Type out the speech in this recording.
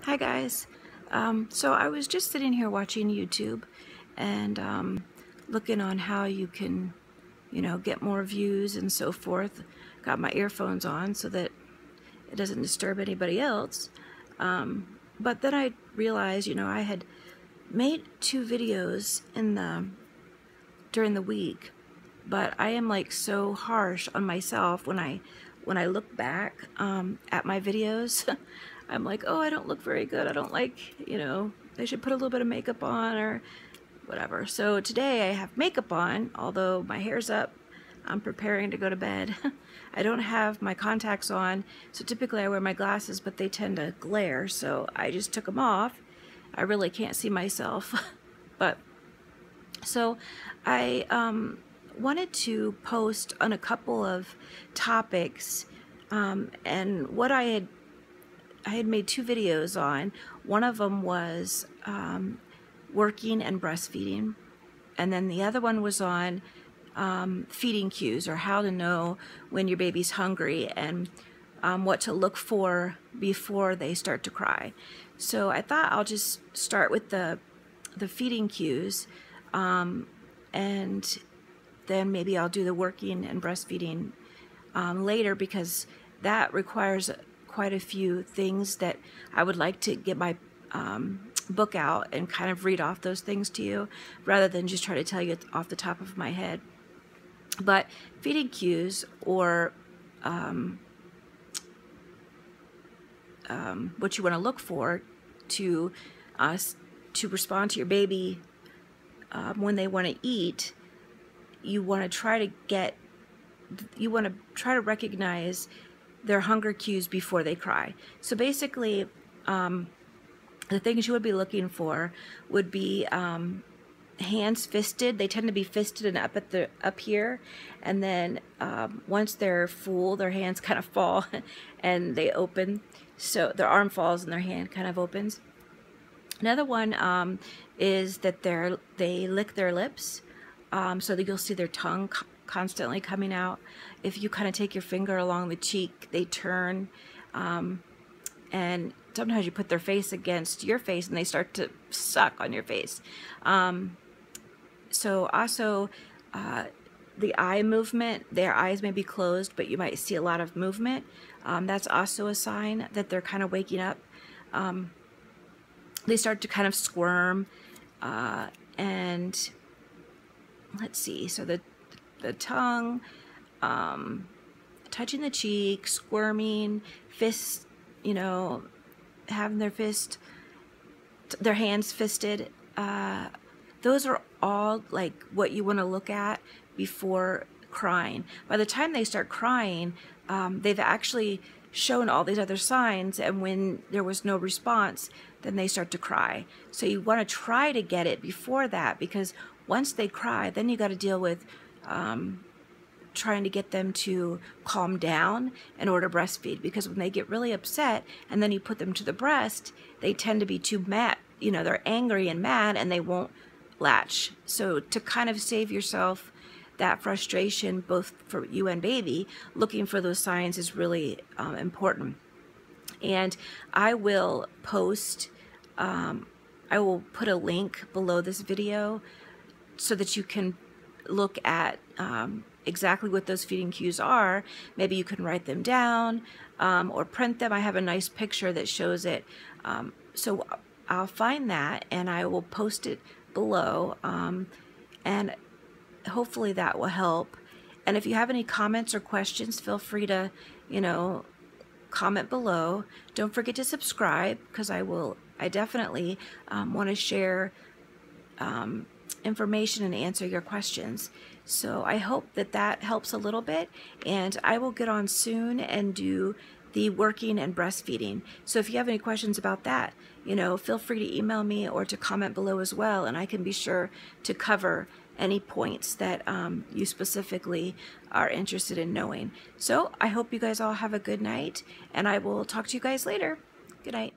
Hi guys. So I was just sitting here watching YouTube and looking on how you can, get more views and so forth. Got my earphones on so that it doesn't disturb anybody else. But then I realized, I had made 2 videos during the week, but I am like so harsh on myself when I look back at my videos. I'm like, oh, I don't look very good. I don't like, I should put a little bit of makeup on or whatever. So today I have makeup on, although my hair's up. I'm preparing to go to bed. I don't have my contacts on, so typically I wear my glasses, but they tend to glare, so I just took them off. I really can't see myself. But so I wanted to post on a couple of topics, and what I had made 2 videos on. One of them was working and breastfeeding, and then the other one was on feeding cues, or how to know when your baby's hungry and what to look for before they start to cry. So I thought I'll just start with the feeding cues, and then maybe I'll do the working and breastfeeding later, because that requires quite a few things that I would like to get my book out and kind of read off those things to you, rather than just try to tell you off the top of my head. But feeding cues, or what you want to look for to respond to your baby when they want to eat, you want to try to recognize their hunger cues before they cry. So basically, the things you would be looking for would be hands fisted. They tend to be fisted and up here, and then once they're full, their hands kind of fall and they open. So their arm falls and their hand kind of opens. Another one is that they lick their lips, so that you'll see their tongue constantly coming out. If you kind of take your finger along the cheek, they turn, and sometimes you put their face against your face and they start to suck on your face. So also the eye movement, their eyes may be closed, but you might see a lot of movement. That's also a sign that they're kind of waking up. They start to kind of squirm, and let's see, so the tongue, touching the cheek, squirming, fists, having their hands fisted. Those are all like what you want to look at before crying. By the time they start crying, they've actually shown all these other signs, and when there was no response, then they start to cry. So you want to try to get it before that, because once they cry, then you got to deal with trying to get them to calm down in order to breastfeed, because when they get really upset and then you put them to the breast, they tend to be too mad. They're angry and mad, and they won't latch. So to kind of save yourself that frustration, both for you and baby, looking for those signs is really important. And I will post, I will put a link below this video so that you can look at exactly what those feeding cues are. Maybe you can write them down or print them. I have a nice picture that shows it. So I'll find that and I will post it below, and hopefully that will help. And if you have any comments or questions, feel free to, comment below. Don't forget to subscribe, because I definitely want to share information and answer your questions. So I hope that helps a little bit, and I will get on soon and do the working and breastfeeding. So if you have any questions about that, feel free to email me or to comment below as well, and I can be sure to cover any points that you specifically are interested in knowing. So I hope you guys all have a good night, and I will talk to you guys later. Good night.